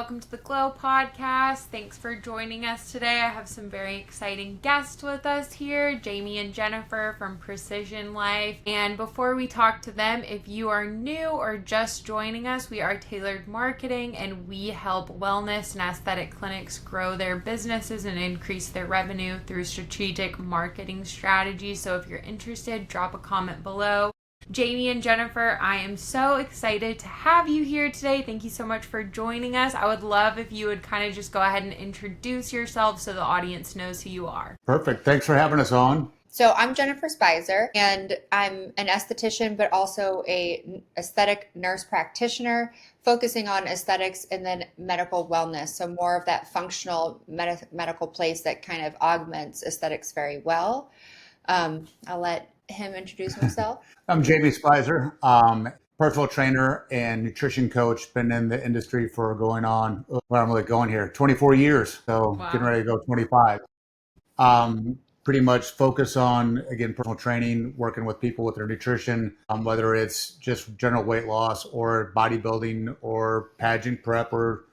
Welcome to the Glow podcast. Thanks for joining us today. I have some very exciting guests with us here, Jamie and Jennifer from Precision Life. And before we talk to them, if you are new or just joining us, we are Tailored Marketing and we help wellness and aesthetic clinics grow their businesses and increase their revenue through strategic marketing strategies. So if you're interested, drop a comment below. Jamie and Jennifer, I am so excited to have you here today. Thank you so much for joining us. I would love if you would kind of just go ahead and introduce yourself so the audience knows who you are. Perfect. Thanks for having us on. So I'm Jennifer Speiser, and I'm an esthetician, but also a aesthetic nurse practitioner, focusing on aesthetics and then medical wellness. So more of that functional medical place that kind of augments aesthetics very well. I'll let him introduce himself. I'm Jamie Speiser, personal trainer and nutrition coach. Been in the industry for going on, where I'm really going here, 24 years. So Wow. Getting ready to go 25. Pretty much focus on, again, personal training, working with people with their nutrition, whether it's just general weight loss or bodybuilding or pageant prep or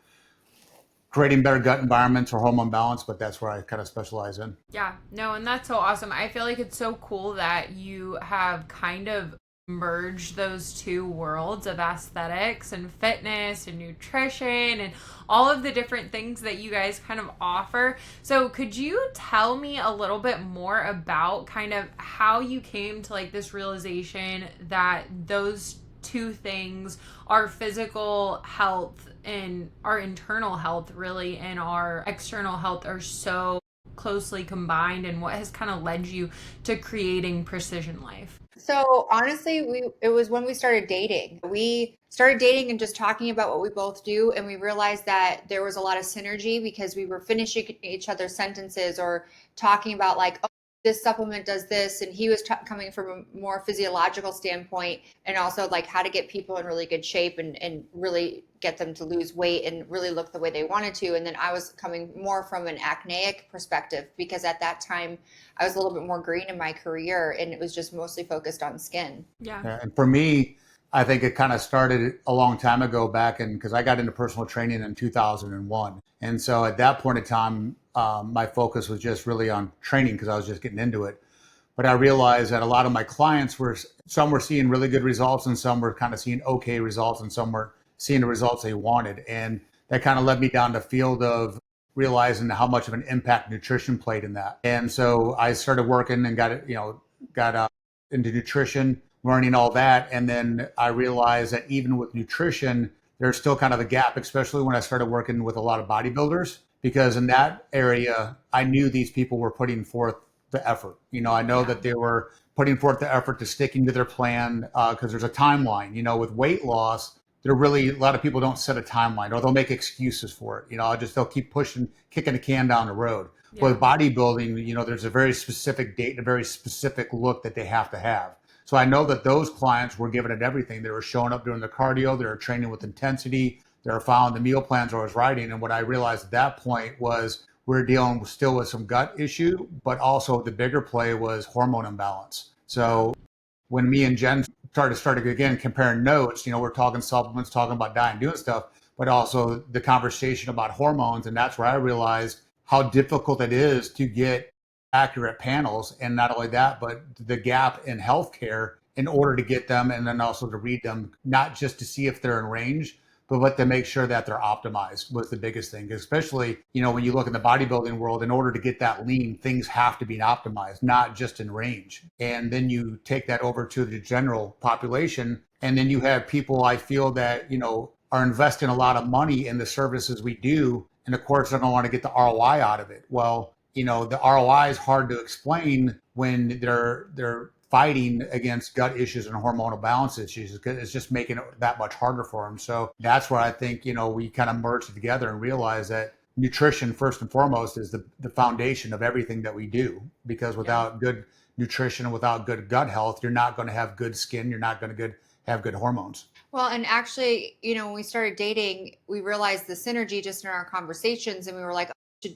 creating better gut environments or hormone balance, but that's where I kind of specialize in. Yeah, no, and that's so awesome. I feel like it's so cool that you have kind of merged those two worlds of aesthetics and fitness and nutrition and all of the different things that you guys kind of offer. So could you tell me a little bit more about kind of how you came to like this realization that those two things, our physical health and our internal health really and our external health, are so closely combined, and what has kind of led you to creating Precision Life? So honestly, it was when we started dating. We started dating and just talking about what we both do, and we realized that there was a lot of synergy because we were finishing each other's sentences or talking about like, oh, this supplement does this, and he was coming from a more physiological standpoint, and also like how to get people in really good shape and really get them to lose weight and really look the way they wanted to. And then I was coming more from an acneic perspective because at that time I was a little bit more green in my career and it was just mostly focused on skin. Yeah. And for me, I think it kind of started a long time ago back in, because I got into personal training in 2001. And so at that point in time, my focus was just really on training because I was just getting into it. But I realized that a lot of my clients some were seeing really good results and some were kind of seeing okay results and some were seeing the results they wanted. And that kind of led me down the field of realizing how much of an impact nutrition played in that. And so I started working and got into nutrition, learning all that. And then I realized that even with nutrition, there's still kind of a gap, especially when I started working with a lot of bodybuilders, because in that area, I knew these people were putting forth the effort. I know that they were putting forth the effort to sticking to their plan because there's a timeline. With weight loss, a lot of people don't set a timeline or they'll make excuses for it. They'll keep pushing, kicking the can down the road. Yeah. With bodybuilding, there's a very specific date and a very specific look that they have to have. So I know that those clients were giving it everything. They were showing up doing the cardio, they were training with intensity, they were following the meal plans I was writing. And what I realized at that point was we're dealing still with some gut issue, but also the bigger play was hormone imbalance. So when me and Jen started again comparing notes, we're talking supplements, talking about diet and doing stuff, but also the conversation about hormones. And that's where I realized how difficult it is to get accurate panels. And not only that, but the gap in healthcare in order to get them and then also to read them, not just to see if they're in range, but to make sure that they're optimized was the biggest thing. Especially, when you look in the bodybuilding world, in order to get that lean, things have to be optimized, not just in range. And then you take that over to the general population. And then you have people, I feel that, are investing a lot of money in the services we do. And of course, they don't want to get the ROI out of it. Well, the ROI is hard to explain when they're fighting against gut issues and hormonal balance issues, because it's just making it that much harder for them. So that's where I think, we kind of merged it together and realized that nutrition, first and foremost, is the foundation of everything that we do, because without good nutrition and without good gut health, you're not going to have good skin. You're not going to have good hormones. Well, and actually, when we started dating, we realized the synergy just in our conversations, and we were like,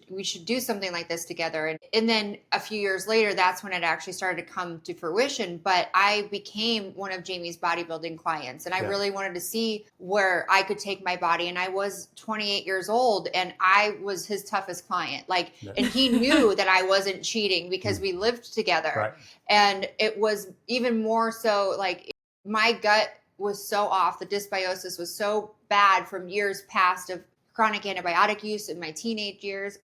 we should do something like this together. And then a few years later, that's when it actually started to come to fruition. But I became one of Jamie's bodybuilding clients, and I really wanted to see where I could take my body. And I was 28 years old, and I was his toughest client. Like, and he knew that I wasn't cheating because we lived together. Right. And it was even more so like my gut was so off. The dysbiosis was so bad from years past of chronic antibiotic use in my teenage years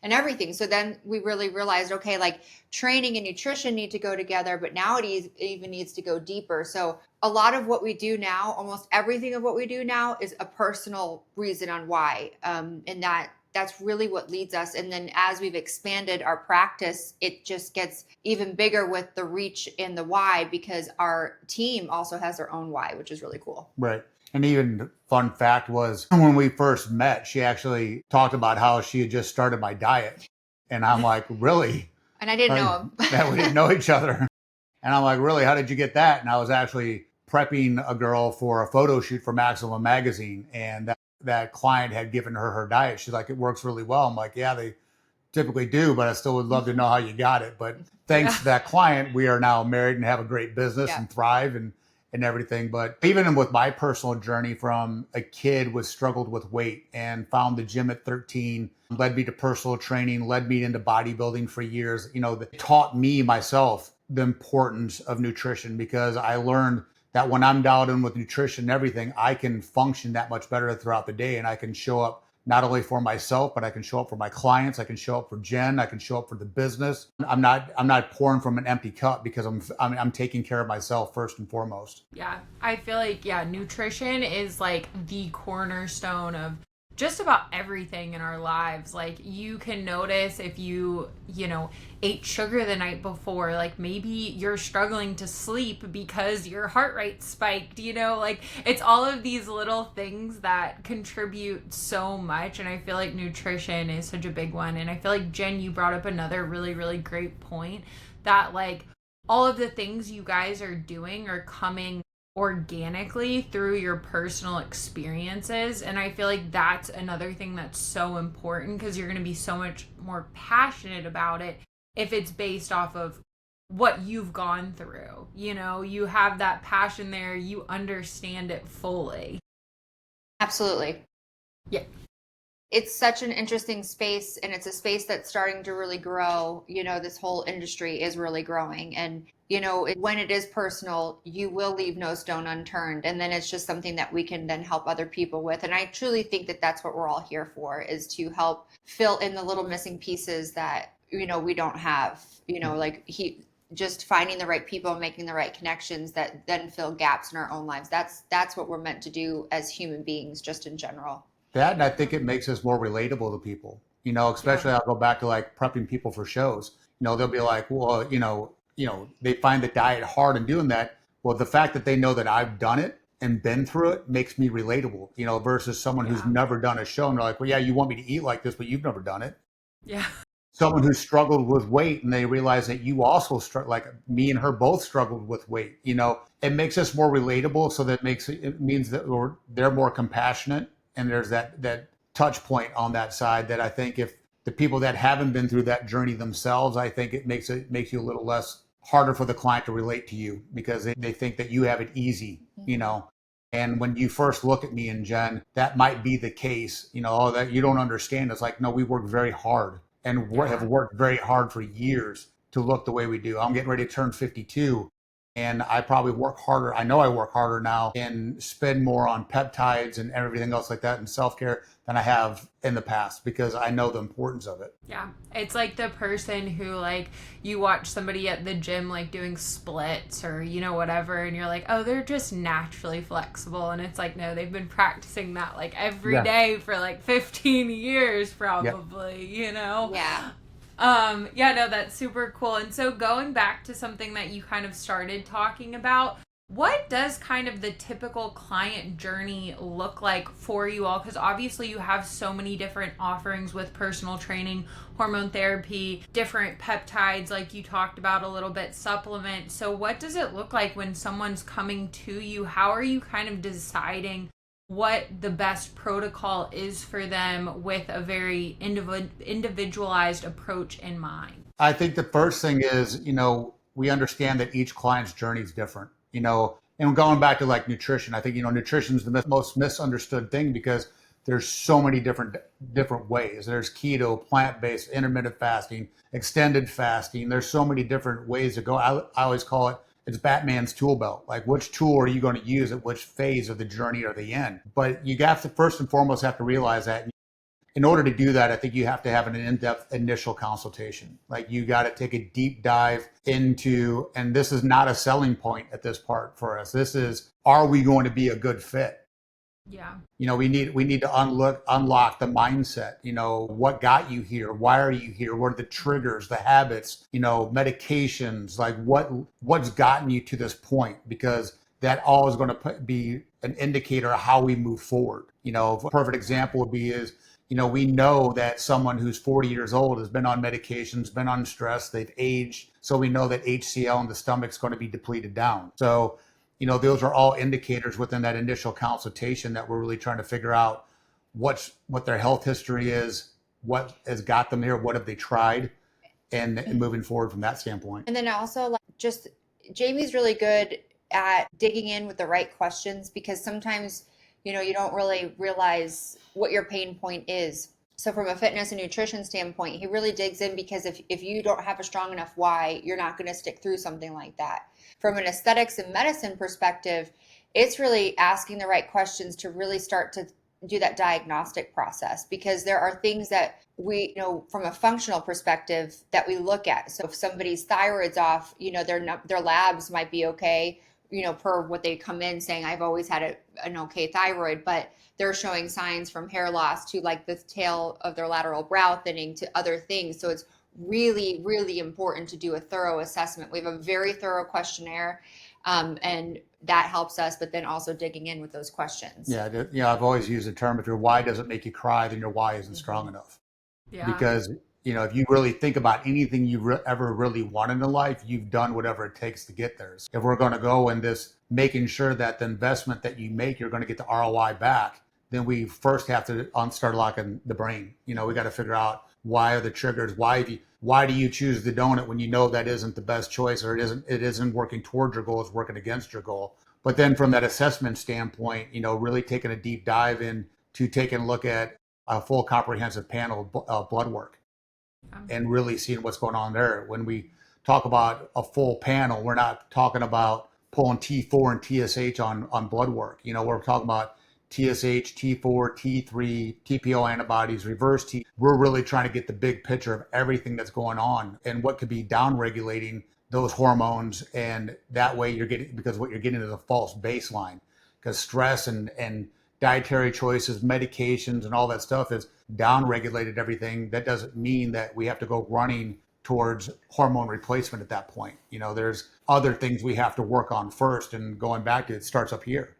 and everything. So then we really realized, okay, like training and nutrition need to go together, but now it even needs to go deeper. So a lot of what we do now, almost everything of what we do now is a personal reason on why. And that's really what leads us. And then as we've expanded our practice, it just gets even bigger with the reach and the why, because our team also has their own why, which is really cool. Right. And even fun fact was when we first met, she actually talked about how she had just started my diet. And I'm like, really? And I didn't know him. Yeah, we didn't know each other. And I'm like, really? How did you get that? And I was actually prepping a girl for a photo shoot for Maximum Magazine. And that client had given her diet. She's like, it works really well. I'm like, yeah, they typically do, but I still would love to know how you got it. But thanks to that client, we are now married and have a great business and thrive and everything. But even with my personal journey from a kid was struggled with weight and found the gym at 13, led me to personal training, led me into bodybuilding for years, that taught me myself the importance of nutrition, because I learned that when I'm dialed in with nutrition and everything, I can function that much better throughout the day. And I can show up not only for myself, but I can show up for my clients. I can show up for Jen. I can show up for the business. I'm not pouring from an empty cup, because I'm taking care of myself first and foremost. Yeah, I feel like, nutrition is like the cornerstone of just about everything in our lives. Like, you can notice if you ate sugar the night before, like maybe you're struggling to sleep because your heart rate spiked, like it's all of these little things that contribute so much. And I feel like nutrition is such a big one. And I feel like, Jen, you brought up another really, really great point, that like all of the things you guys are doing are coming organically through your personal experiences. And I feel like that's another thing that's so important, because you're going to be so much more passionate about it if it's based off of what you've gone through. You have that passion there, you understand it fully. Absolutely. Yeah. It's such an interesting space, and it's a space that's starting to really grow. This whole industry is really growing, and when it is personal, you will leave no stone unturned. And then it's just something that we can then help other people with. And I truly think that that's what we're all here for, is to help fill in the little missing pieces that, we don't have, just finding the right people, making the right connections that then fill gaps in our own lives. That's what we're meant to do as human beings, just in general. That, and I think it makes us more relatable to people, especially I'll go back to like prepping people for shows. They'll be like, well, they find the diet hard and doing that. Well, the fact that they know that I've done it and been through it makes me relatable, versus someone who's never done a show and they're like, well, yeah, you want me to eat like this, but you've never done it. Yeah. Someone who struggled with weight and they realize that you also like me and her both struggled with weight. It makes us more relatable. So that it means that they're more compassionate. And there's that touch point on that side that I think if the people that haven't been through that journey themselves, I think it makes you a little less harder for the client to relate to you, because they think that you have it easy, And when you first look at me and Jen, that might be the case, that you don't understand. It's like, no, we work very hard and have worked very hard for years to look the way we do. I'm getting ready to turn 52. And I probably work harder. I know I work harder now and spend more on peptides and everything else like that and self-care than I have in the past, because I know the importance of it. Yeah. It's like the person who, like, you watch somebody at the gym, like, doing splits or, whatever, and you're like, oh, they're just naturally flexible. And it's like, no, they've been practicing that, like, every day for, like, 15 years probably, Yeah. No, that's super cool. And so going back to something that you kind of started talking about, what does kind of the typical client journey look like for you all? Because obviously you have so many different offerings with personal training, hormone therapy, different peptides, like you talked about a little bit, supplements. So what does it look like when someone's coming to you? How are you kind of deciding what the best protocol is for them with a very individualized approach in mind? I think the first thing is, we understand that each client's journey is different, and going back to like nutrition, I think, nutrition is the most misunderstood thing because there's so many different ways. There's keto, plant-based, intermittent fasting, extended fasting. There's so many different ways to go. I always call it's Batman's tool belt. Like, which tool are you going to use at which phase of the journey or the end? But you have to first and foremost have to realize that in order to do that, I think you have to have an in-depth initial consultation. Like, you got to take a deep dive into, and this is not a selling point at this part for us. This is, are we going to be a good fit? Yeah. We need to unlock the mindset. What got you here? Why are you here? What are the triggers, the habits, medications, like what's gotten you to this point? Because that all is going to be an indicator of how we move forward. A perfect example would be is, we know that someone who's 40 years old has been on medications, been on stress, they've aged. So we know that HCl in the stomach's going to be depleted down. So those are all indicators within that initial consultation that we're really trying to figure out what their health history is, what has got them here, what have they tried, and moving forward from that standpoint. And then also, like, just Jamie's really good at digging in with the right questions, because sometimes, you don't really realize what your pain point is. So from a fitness and nutrition standpoint, he really digs in, because if you don't have a strong enough why, you're not going to stick through something like that. From an aesthetics and medicine perspective, it's really asking the right questions to really start to do that diagnostic process, because there are things that we from a functional perspective that we look at. So if somebody's thyroid's off, their labs might be okay, per what they come in saying, I've always had an okay thyroid, but they're showing signs from hair loss to like the tail of their lateral brow thinning to other things. So it's really, really important to do a thorough assessment. We have a very thorough questionnaire, and that helps us, but then also digging in with those questions. Yeah, I've always used the term, if your why doesn't make you cry, then your why isn't strong enough. Yeah. Because, if you really think about anything you ever really wanted in life, you've done whatever it takes to get there. So if we're going to go in this, making sure that the investment that you make, you're going to get the ROI back, then we first have to start locking the brain. We got to figure out, why are the triggers? Why do you choose the donut when you know that isn't the best choice, or it isn't working towards your goal, it's working against your goal? But then from that assessment standpoint, really taking a deep dive into taking a look at a full comprehensive panel of blood work and really seeing what's going on there. When we talk about a full panel, we're not talking about pulling T4 and TSH on blood work. We're talking about TSH, T4, T3, TPO antibodies, reverse T. We're really trying to get the big picture of everything that's going on and what could be down-regulating those hormones. And that way because what you're getting is a false baseline, because stress and dietary choices, medications, and all that stuff is down-regulated everything. That doesn't mean that we have to go running towards hormone replacement at that point. There's other things we have to work on first, and going back to it starts up here.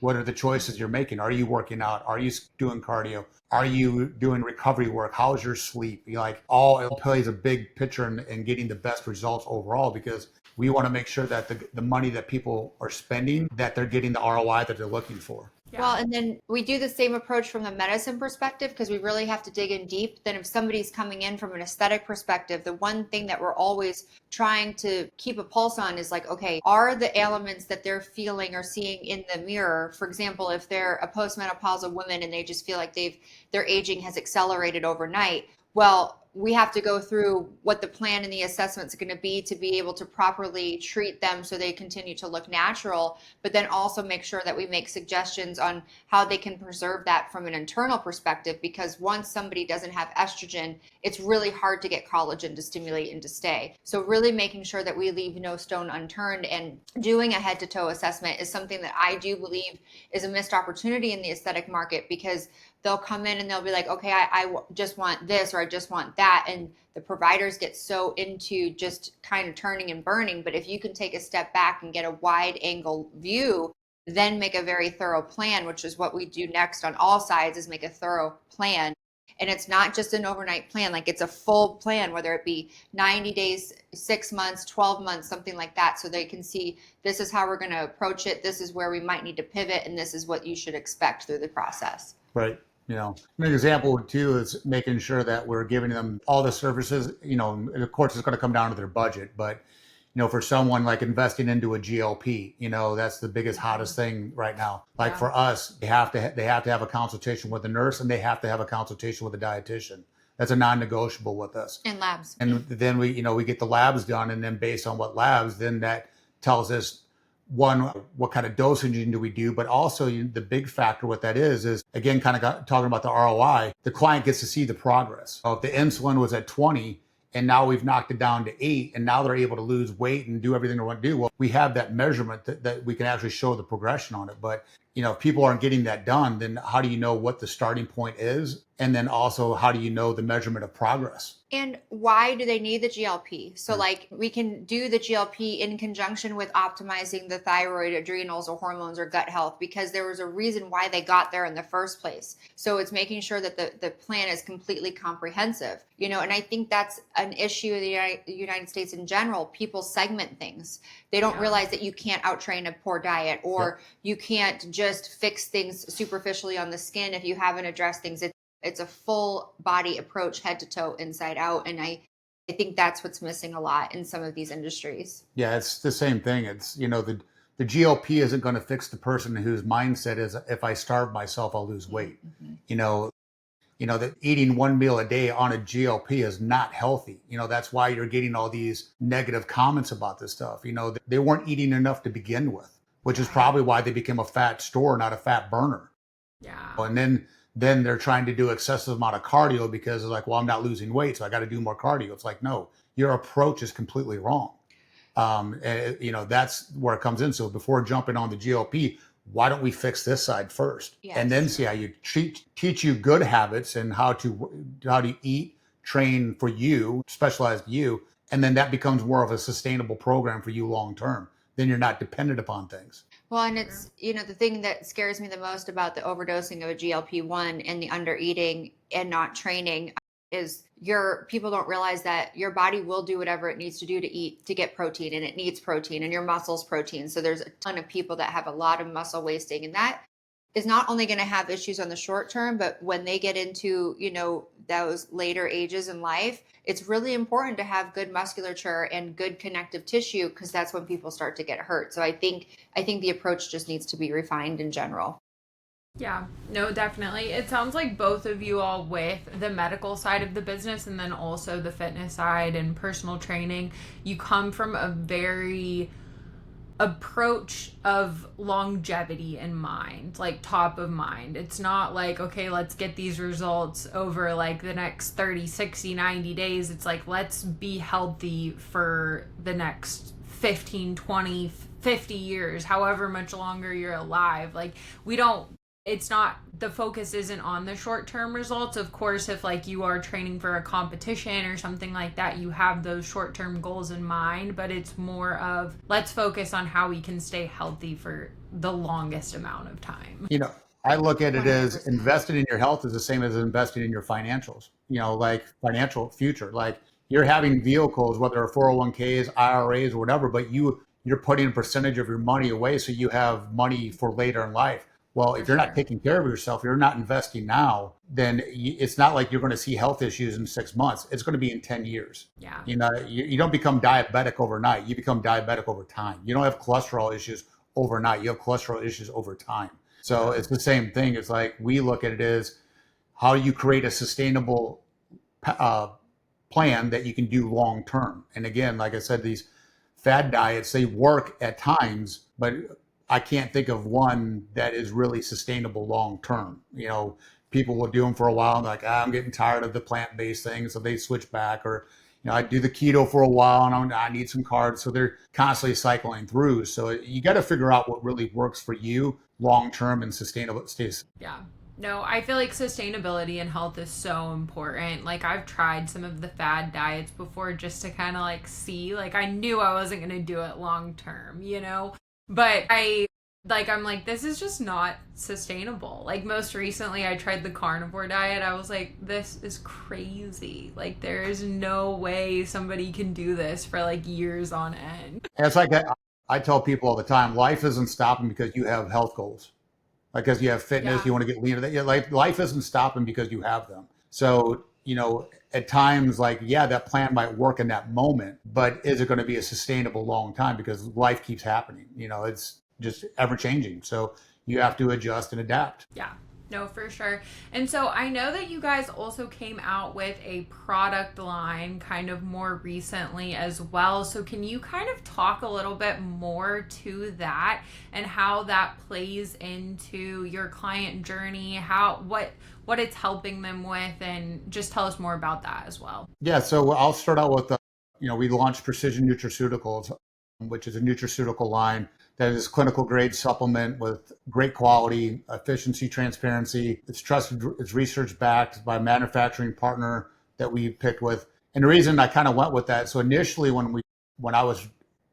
What are the choices you're making? Are you working out? Are you doing cardio? Are you doing recovery work? How's your sleep? All it plays a big picture in getting the best results overall, because we want to make sure that the money that people are spending, that they're getting the ROI that they're looking for. Yeah. Well, and then we do the same approach from the medicine perspective, because we really have to dig in deep. Then if somebody's coming in from an aesthetic perspective, the one thing that we're always trying to keep a pulse on is like, okay, are the ailments that they're feeling or seeing in the mirror, for example, if they're a postmenopausal woman and they just feel like their aging has accelerated overnight, well, we have to go through what the plan and the assessment is going to be able to properly treat them so they continue to look natural, but then also make sure that we make suggestions on how they can preserve that from an internal perspective, because once somebody doesn't have estrogen, it's really hard to get collagen to stimulate and to stay. So really making sure that we leave no stone unturned, and doing a head to toe assessment is something that I do believe is a missed opportunity in the aesthetic market, because they'll come in and they'll be like, okay, I just want this, or I just want that. And the providers get so into just kind of turning and burning. But if you can take a step back and get a wide angle view, then make a very thorough plan, which is what we do next on all sides, is make a thorough plan. And it's not just an overnight plan, like it's a full plan, whether it be 90 days, 6 months, 12 months, something like that. So they can see this is how we're going to approach it. This is where we might need to pivot. And this is what you should expect through the process. Right. An example too is making sure that we're giving them all the services, and of course it's going to come down to their budget, but for someone like investing into a GLP, that's the biggest, hottest thing right now. Like for us, they have to have a consultation with a nurse, and they have to have a consultation with a dietitian. That's a non-negotiable with us. And labs. And then we get the labs done, and then based on what labs, then that tells us one, what kind of dosaging do we do, but also the big factor what that is again, kind of talking about the ROI, the client gets to see the progress. So if the insulin was at 20 and now we've knocked it down to 8 and now they're able to lose weight and do everything they want to do, well, we have that measurement that we can actually show the progression on it. But if people aren't getting that done, then how do you know what the starting point is? And then also, how do you know the measurement of progress? And why do they need the GLP? So like we can do the GLP in conjunction with optimizing the thyroid, adrenals, or hormones or gut health, because there was a reason why they got there in the first place. So it's making sure that the plan is completely comprehensive, and I think that's an issue in the United States in general. People segment things. They don't realize that you can't outtrain a poor diet, or you can't just fix things superficially on the skin if you haven't addressed things. It's a full body approach, head to toe, inside out. And I think that's what's missing a lot in some of these industries. Yeah, it's the same thing. It's, the GLP isn't going to fix the person whose mindset is, if I starve myself, I'll lose weight. That eating one meal a day on a GLP is not healthy. That's why you're getting all these negative comments about this stuff. They weren't eating enough to begin with, which is probably why they became a fat store, not a fat burner. Yeah. And then they're trying to do excessive amount of cardio because they're like, well, I'm not losing weight, so I got to do more cardio. It's like, no, your approach is completely wrong. That's where it comes in. So before jumping on the GLP, why don't we fix this side first? Yes. And then see how you teach you good habits and how to eat, train for you, specialized you. And then that becomes more of a sustainable program for you long term. Then you're not dependent upon things. Well, and it's, the thing that scares me the most about the overdosing of a GLP-1 and the under eating and not training is people don't realize that your body will do whatever it needs to do to eat, to get protein, and it needs protein, and your muscles protein. So there's a ton of people that have a lot of muscle wasting, and that is not only going to have issues on the short term, but when they get into, those later ages in life, it's really important to have good musculature and good connective tissue, because that's when people start to get hurt. So I think the approach just needs to be refined in general. Yeah, no, definitely. It sounds like both of you all, with the medical side of the business and then also the fitness side and personal training, you come from a very approach of longevity in mind, like top of mind. It's not like, okay, let's get these results over like the next 30, 60, 90 days. It's like, let's be healthy for the next 15, 20, 50 years, however much longer you're alive. Like it's not, the focus isn't on the short-term results. Of course, if like you are training for a competition or something like that, you have those short-term goals in mind, but it's more of, let's focus on how we can stay healthy for the longest amount of time. I look at it as investing in your health is the same as investing in your financials, like financial future. Like you're having vehicles, whether they're 401ks, IRAs, or whatever, but you're putting a percentage of your money away so you have money for later in life. Well, if you're not taking care of yourself, you're not investing now, then it's not like you're going to see health issues in 6 months. It's going to be in 10 years. Yeah. You don't become diabetic overnight. You become diabetic over time. You don't have cholesterol issues overnight. You have cholesterol issues over time. So it's the same thing. It's like, we look at it as, how do you create a sustainable plan that you can do long term? And again, like I said, these fad diets, they work at times, but I can't think of one that is really sustainable long term. People will do them for a while and like, I'm getting tired of the plant-based thing, so they switch back. Or I do the keto for a while and I need some carbs, so they're constantly cycling through. So you got to figure out what really works for you long term and sustainable. Yeah. No, I feel like sustainability and health is so important. Like I've tried some of the fad diets before just to kind of like see, like I knew I wasn't going to do it long term, but I Like, I'm like, this is just not sustainable. Like, most recently, I tried the carnivore diet. I was like, this is crazy. Like, there is no way somebody can do this for like years on end. And it's like I tell people all the time, life isn't stopping because you have health goals. Like, because you have fitness, Yeah. you want to get leaner. That life isn't stopping because you have them. So, at times, like, yeah, that plan might work in that moment, but is it going to be a sustainable long time? Because life keeps happening. It's just ever changing. So you have to adjust and adapt. Yeah. No, for sure. And so I know that you guys also came out with a product line kind of more recently as well. So can you kind of talk a little bit more to that and how that plays into your client journey, what it's helping them with, and just tell us more about that as well. Yeah. So I'll start out with, we launched Precision Nutraceuticals, which is a nutraceutical line that is clinical grade supplement with great quality, efficiency, transparency. It's trusted, it's research backed by a manufacturing partner that we picked with. And the reason I kind of went with that, so initially when we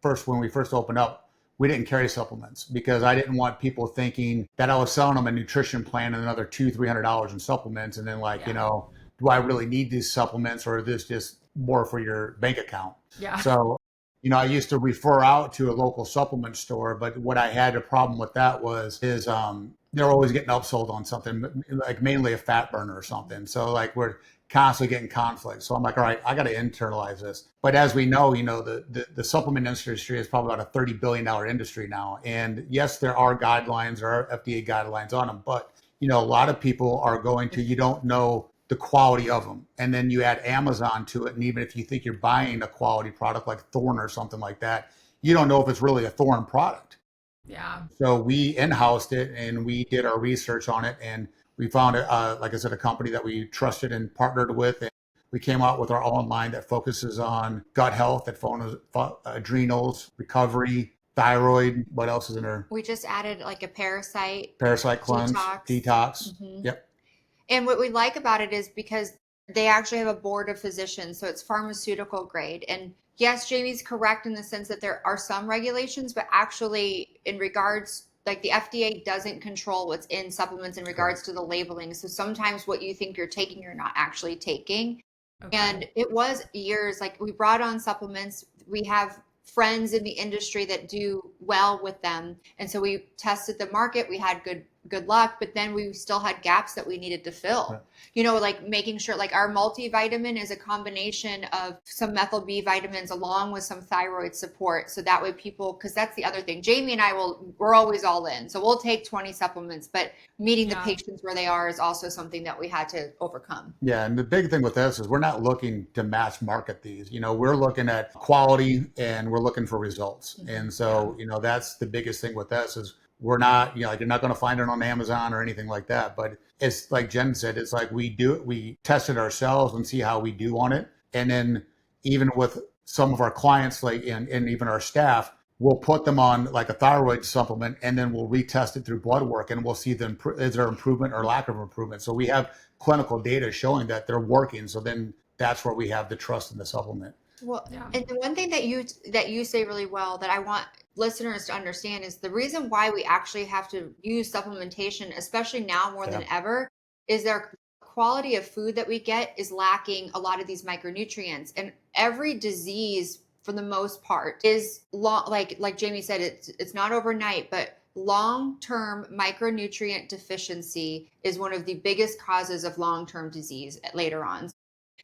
first opened up, we didn't carry supplements because I didn't want people thinking that I was selling them a nutrition plan and another $200-300 in supplements. And then do I really need these supplements, or is this just more for your bank account? Yeah. So I used to refer out to a local supplement store, but what I had a problem with that is they're always getting upsold on something, like mainly a fat burner or something. So like we're constantly getting conflict. So I'm like, all right, I got to internalize this. But as we know, the supplement industry is probably about a $30 billion industry now. And yes, there are guidelines, there are FDA guidelines on them, but a lot of people are going to, you don't know the quality of them. And then you add Amazon to it. And even if you think you're buying a quality product like Thorne or something like that, you don't know if it's really a Thorne product. Yeah. So we in-housed it and we did our research on it. And we found, like I said, a company that we trusted and partnered with. And we came out with our own line that focuses on gut health, that focuses adrenals, recovery, thyroid. What else is in there? We just added like a parasite Cleanse, detox. Mhm. Yep. And what we like about it is because they actually have a board of physicians, so it's pharmaceutical grade. And yes, Jamie's correct in the sense that there are some regulations, but actually in regards, like the FDA doesn't control what's in supplements in regards to the labeling. So sometimes what you think you're taking, you're not actually taking. Okay. And it was years, like we brought on supplements. We have friends in the industry that do well with them. And so we tested the market. We had good luck, but then we still had gaps that we needed to fill. Like making sure, like our multivitamin is a combination of some methyl B vitamins along with some thyroid support. So that way because that's the other thing. Jamie and we're always all in. So we'll take 20 supplements, but meeting the patients where they are is also something that we had to overcome. Yeah. And the big thing with this is we're not looking to mass market these, we're looking at quality and we're looking for results. And so, that's the biggest thing with this is we're not, like you're not going to find it on Amazon or anything like that. But it's like Jen said, it's like we test it ourselves and see how we do on it. And then even with some of our clients, like and even our staff, we'll put them on like a thyroid supplement and then we'll retest it through blood work and we'll see is there improvement or lack of improvement. So we have clinical data showing that they're working. So then that's where we have the trust in the supplement. Well, and the one thing that you say really well that I want listeners to understand is the reason why we actually have to use supplementation, especially now more than ever, is their quality of food that we get is lacking a lot of these micronutrients. And every disease, for the most part, is long. Like Jamie said, it's not overnight, but long-term micronutrient deficiency is one of the biggest causes of long-term disease later on.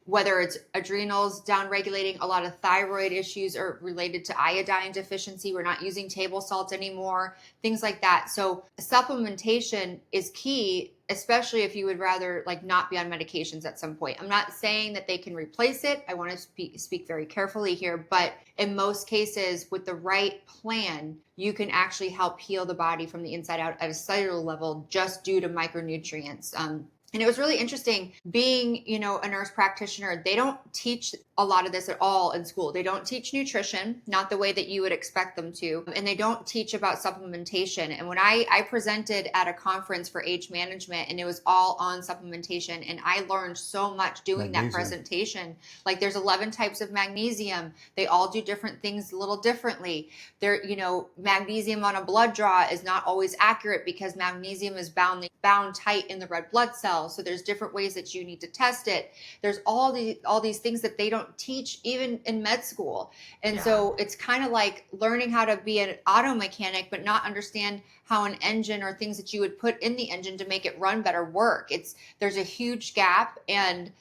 Whether it's adrenals downregulating, a lot of thyroid issues are related to iodine deficiency. We're not using table salt anymore, things like that. So supplementation is key, especially if you would rather like not be on medications at some point. I'm not saying that they can replace it. I want to speak very carefully here, but in most cases with the right plan, you can actually help heal the body from the inside out at a cellular level just due to micronutrients. And it was really interesting being, a nurse practitioner. They don't teach a lot of this at all in school. They don't teach nutrition, not the way that you would expect them to. And they don't teach about supplementation. And when I presented at a conference for age management, and it was all on supplementation, and I learned so much doing that presentation. Like there's 11 types of magnesium. They all do different things a little differently. Magnesium on a blood draw is not always accurate because magnesium is bound tight in the red blood cells. So there's different ways that you need to test it. There's all these things that they don't teach even in med school. And so it's kind of like learning how to be an auto mechanic, but not understand how an engine or things that you would put in the engine to make it run better work. There's a huge gap. And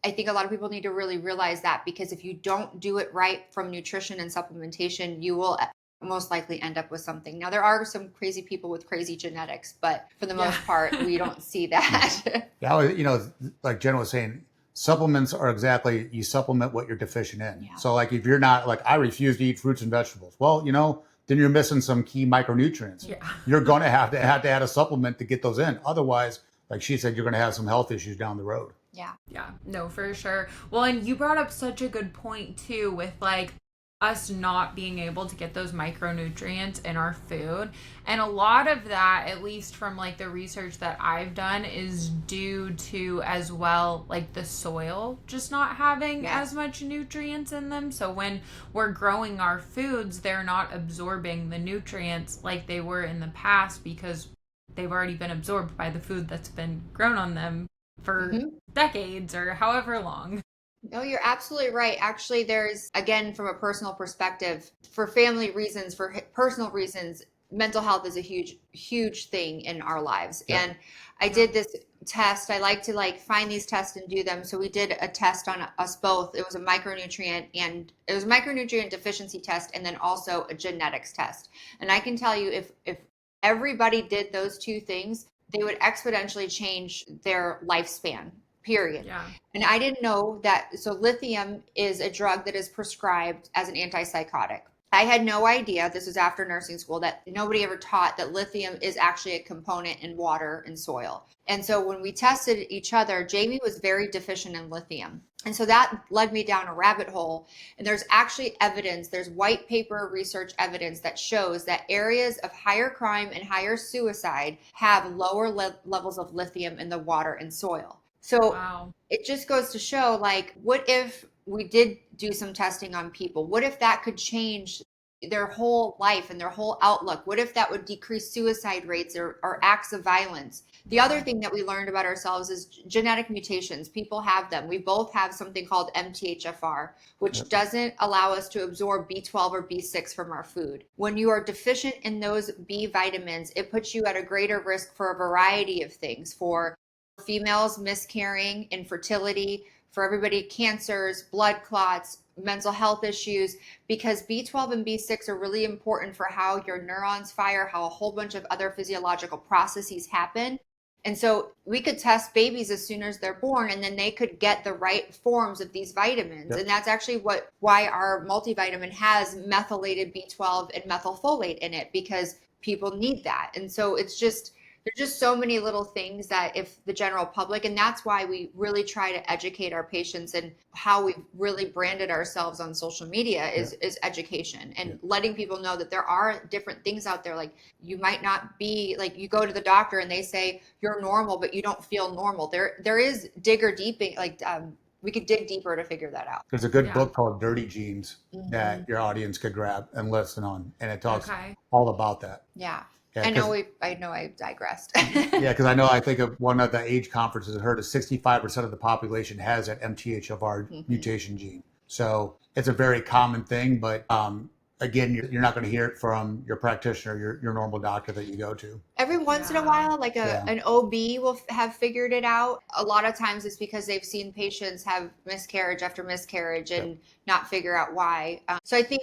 I think a lot of people need to really realize that, because if you don't do it right from nutrition and supplementation, you will most likely end up with something. Now, there are some crazy people with crazy genetics, but for the most part, we don't see that. Like Jen was saying, supplements are exactly, you supplement what you're deficient in. Yeah. So like if you're not, like I refuse to eat fruits and vegetables, well, then you're missing some key micronutrients. Yeah. You're going to have to add a supplement to get those in. Otherwise, like she said, you're going to have some health issues down the road. Yeah. Yeah, no, for sure. Well, and you brought up such a good point too, with like us not being able to get those micronutrients in our food. And a lot of that, at least from like the research that I've done, is due to as well like the soil just not having as much nutrients in them. So when we're growing our foods, they're not absorbing the nutrients like they were in the past, because they've already been absorbed by the food that's been grown on them for decades or however long. No, you're absolutely right. Actually, there's, again, from a personal perspective, for family reasons, for personal reasons, mental health is a huge, huge thing in our lives. Yeah. And I did this test. I like to find these tests and do them. So we did a test on us both. It was a micronutrient deficiency test, and then also a genetics test. And I can tell you, if everybody did those two things, they would exponentially change their lifespan. Period. Yeah. And I didn't know that. So lithium is a drug that is prescribed as an antipsychotic. I had no idea, this was after nursing school, that nobody ever taught that lithium is actually a component in water and soil. And so when we tested each other, Jamie was very deficient in lithium. And so that led me down a rabbit hole. And there's actually evidence, there's white paper research evidence that shows that areas of higher crime and higher suicide have lower levels of lithium in the water and soil. So It just goes to show, what if we did do some testing on people? What if that could change their whole life and their whole outlook? What if that would decrease suicide rates or acts of violence? The other thing that we learned about ourselves is genetic mutations. People have them. We both have something called MTHFR, which doesn't allow us to absorb B12 or B6 from our food. When you are deficient in those B vitamins, it puts you at a greater risk for a variety of things, for females miscarrying, infertility, for everybody, cancers, blood clots, mental health issues, because B12 and B6 are really important for how your neurons fire, how a whole bunch of other physiological processes happen. And so we could test babies as soon as they're born, and then they could get the right forms of these vitamins. Yep. And that's actually why our multivitamin has methylated B12 and methylfolate in it, because people need that. And so there's just so many little things that if the general public, and that's why we really try to educate our patients, and how we really branded ourselves on social media is education, and letting people know that there are different things out there. Like, you might not be, like, you go to the doctor and they say you're normal, but you don't feel normal. There is deeping, we could dig deeper to figure that out. There's a good book called Dirty Genes that your audience could grab and listen on, and it talks all about that. Yeah. I know I digressed. Because I think of one of the age conferences I heard is 65% of the population has that MTHFR mutation gene. So it's a very common thing, but again, you're not going to hear it from your practitioner, your normal doctor that you go to. Every once in a while, an OB will have figured it out. A lot of times it's because they've seen patients have miscarriage after miscarriage and not figure out why. So I think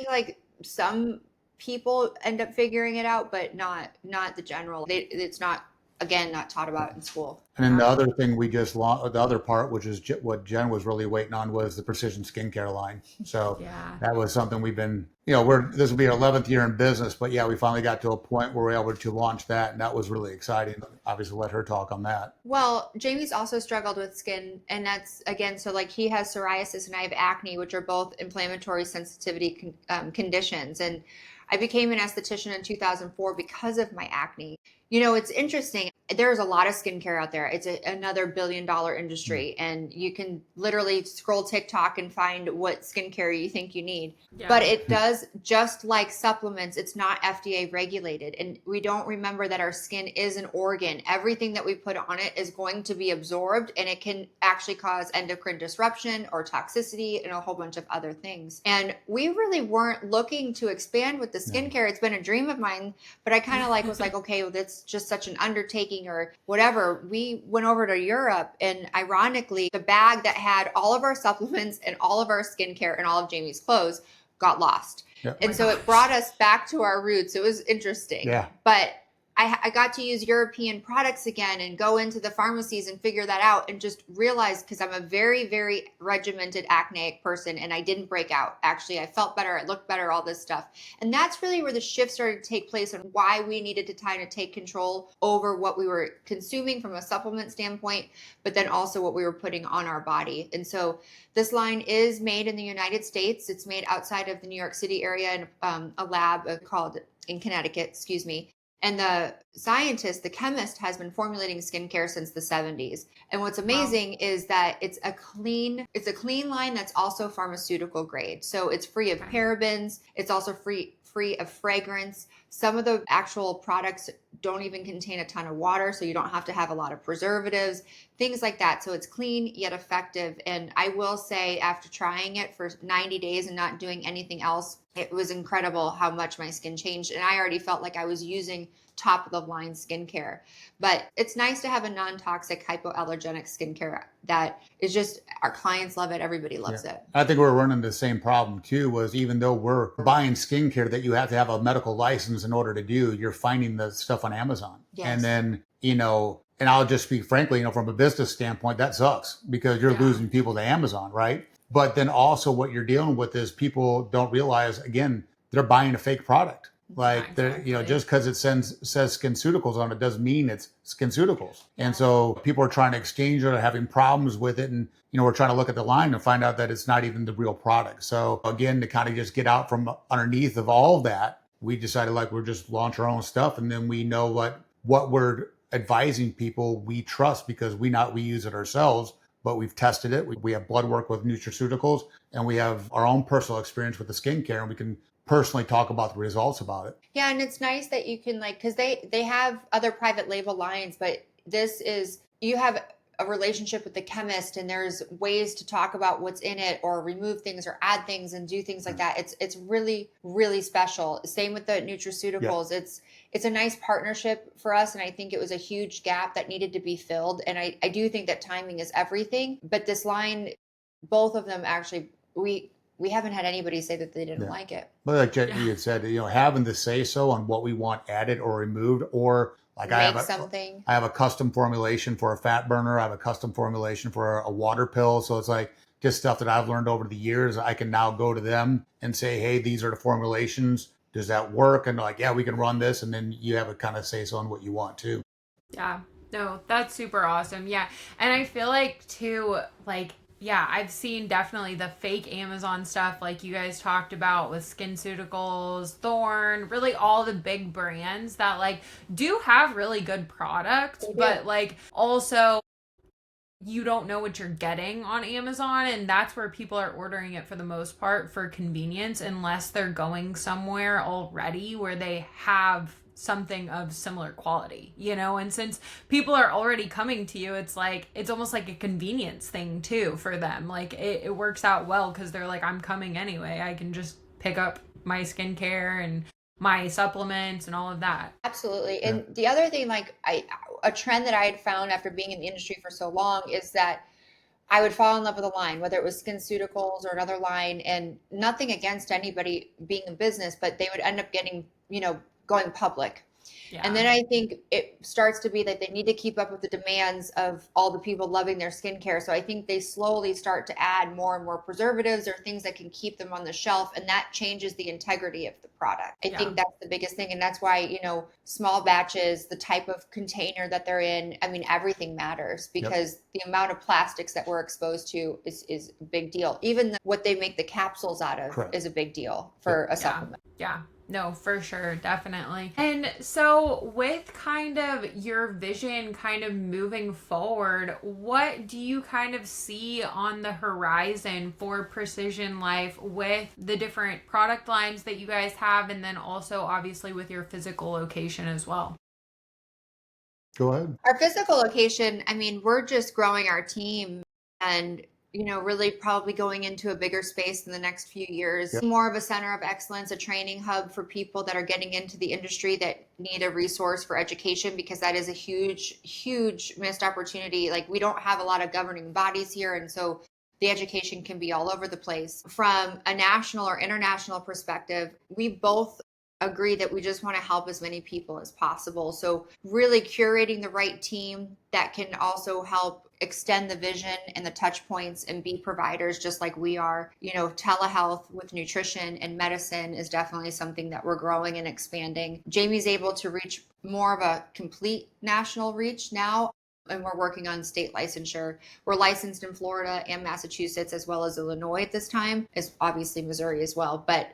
some people end up figuring it out, but not the general. It's not again, not taught about in school. And then the other thing we just launched, the other part, which is what Jen was really waiting on, was the precision skincare line. So Yeah. that was something we've been, this will be our 11th year in business, but yeah, we finally got to a point where we were able to launch that. And that was really exciting. Obviously, let her talk on that. Well, Jamie's also struggled with skin, and that's again, so like he has psoriasis and I have acne, which are both inflammatory sensitivity conditions. And I became an esthetician in 2004 because of my acne. It's interesting. There's a lot of skincare out there. It's another billion-dollar industry, and you can literally scroll TikTok and find what skincare you think you need. Yeah. But it does, just like supplements, it's not FDA regulated. And we don't remember that our skin is an organ. Everything that we put on it is going to be absorbed, and it can actually cause endocrine disruption or toxicity and a whole bunch of other things. And we really weren't looking to expand with the skincare. It's been a dream of mine, but I kind of was like, okay, well, that's just such an undertaking or whatever. We went over to Europe, and ironically, the bag that had all of our supplements and all of our skincare and all of Jamie's clothes got lost. Yep. And so it brought us back to our roots. It was interesting. Yeah. But I got to use European products again and go into the pharmacies and figure that out and just realize, because I'm a very, very regimented acneic person and I didn't break out. Actually, I felt better. I looked better, all this stuff. And that's really where the shift started to take place and why we needed to kind of take control over what we were consuming from a supplement standpoint, but then also what we were putting on our body. And so this line is made in the United States. It's made outside of the New York City area in a lab called in Connecticut, excuse me. And the scientist, the chemist, has been formulating skincare since the 70s. And what's amazing is that it's a clean line that's also pharmaceutical grade. So it's free of parabens. It's also free of fragrance. Some of the actual products don't even contain a ton of water, so you don't have to have a lot of preservatives, things like that. So it's clean yet effective. And I will say, after trying it for 90 days and not doing anything else, it was incredible how much my skin changed. And I already felt like I was using top of the line skincare. But it's nice to have a non-toxic hypoallergenic skincare that is just, our clients love it. Everybody loves it. I think we're running the same problem too, was even though we're buying skincare that you have to have a medical license in order to do, you're finding the stuff on Amazon. Yes. And then, and I'll just speak frankly, from a business standpoint, that sucks because you're losing people to Amazon, right? But then also what you're dealing with is people don't realize, again, they're buying a fake product. Like, Exactly. just because it says SkinCeuticals on it doesn't mean it's SkinCeuticals. And so people are trying to exchange it or having problems with it. And, we're trying to look at the line and find out that it's not even the real product. So again, to kind of just get out from underneath of all of that, we decided we'll just launch our own stuff. And then we know what we're advising people we trust because we use it ourselves, but we've tested it. We have blood work with Nutraceuticals, and we have our own personal experience with the skincare, and we can personally talk about the results about it. Yeah, and it's nice that you can because they have other private label lines, but this is, you have a relationship with the chemist, and there's ways to talk about what's in it or remove things or add things and do things like that. It's really, really special. Same with the Nutraceuticals. Yeah. It's a nice partnership for us, and I think it was a huge gap that needed to be filled. And I do think that timing is everything. But this line, both of them actually, we haven't had anybody say that they didn't like it. But like you had said, having the say so on what we want added or removed, or like I have a custom formulation for a fat burner. I have a custom formulation for a water pill. So it's like just stuff that I've learned over the years. I can now go to them and say, hey, these are the formulations. Does that work? And yeah, we can run this. And then you have a kind of say so on what you want too. Yeah, no, that's super awesome. Yeah. And I feel like too, I've seen definitely the fake Amazon stuff like you guys talked about with SkinCeuticals, Thorne, really all the big brands that do have really good products, but also you don't know what you're getting on Amazon, and that's where people are ordering it for the most part for convenience, unless they're going somewhere already where they have something of similar quality, and since people are already coming to you, it's almost like a convenience thing too for them. It works out well because they're like, I'm coming anyway, I can just pick up my skincare and my supplements and all of that. Absolutely. And the other thing, a trend that I had found after being in the industry for so long is that I would fall in love with a line, whether it was SkinCeuticals or another line, and nothing against anybody being in business, but they would end up getting, going public And then I think it starts to be that they need to keep up with the demands of all the people loving their skincare. So I think they slowly start to add more and more preservatives or things that can keep them on the shelf. And that changes the integrity of the product. I think that's the biggest thing. And that's why, you know, small batches, the type of container that they're in, I mean, everything matters because the amount of plastics that we're exposed to is a big deal. Even what they make the capsules out of is a big deal for a supplement. Yeah. No, for sure, definitely. And so with kind of your vision kind of moving forward, what do you kind of see on the horizon for Precision Life with the different product lines that you guys have, and then also obviously with your physical location as well? Go ahead. Our physical location, I mean, we're just growing our team and, you know, really probably going into a bigger space in the next few years. More of a center of excellence, a training hub for people that are getting into the industry that need a resource for education, because that is a huge, huge missed opportunity. Like, we don't have a lot of governing bodies here. And so the education can be all over the place. From a national or international perspective, we both agree that we just want to help as many people as possible. So really curating the right team that can also help extend the vision and the touch points and be providers just like we are. You know, telehealth with nutrition and medicine is definitely something that we're growing and expanding. Jamie's able to reach more of a complete national reach now, and we're working on state licensure. We're licensed in Florida and Massachusetts as well as Illinois at this time, as obviously Missouri as well. But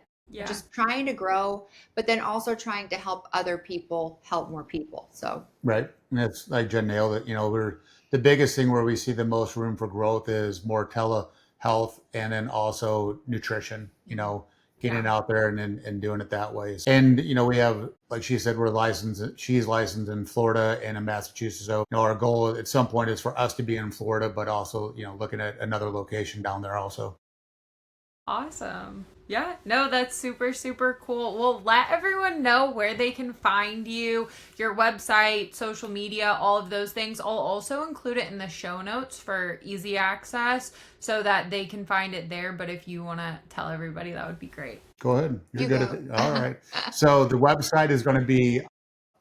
just trying to grow, but then also trying to help other people help more people. So and that's like Jen nailed it. You know, we're the biggest thing where we see the most room for growth is more telehealth, and then also nutrition. You know, getting out there and doing it that way. And you know, we have, like she said, we're licensed. She's licensed in Florida and in Massachusetts. So you know, our goal at some point is for us to be in Florida, but also, you know, looking at another location down there also. Awesome. Yeah, no, that's super, super cool. Well, let everyone know where they can find you, your website, social media, all of those things. I'll also include it in the show notes for easy access so that they can find it there. But if you want to tell everybody, that would be greet. Go ahead. You're good at it. All right. So the website is going to be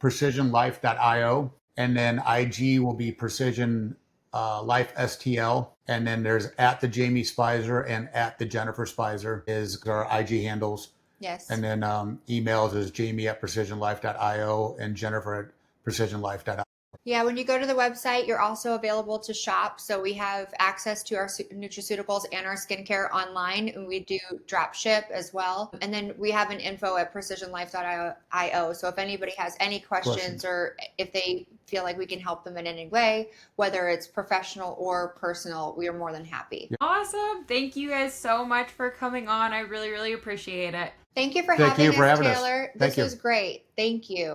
precisionlife.io, and then IG will be Precision Life STL, and then there's at the Jamie Speiser and at the Jennifer Speiser is our IG handles. Yes. And then emails is Jamie@precisionlife.io and Jennifer at precisionlife.io. Yeah, when you go to the website, you're also available to shop. So we have access to our nutraceuticals and our skincare online, and we do drop ship as well. And then we have an info at precisionlife.io. So if anybody has any questions or if they feel like we can help them in any way, whether it's professional or personal, we are more than happy. Awesome. Thank you guys so much for coming on. I really, really appreciate it. Thank you for having us, Taylor. This was great. Thank you.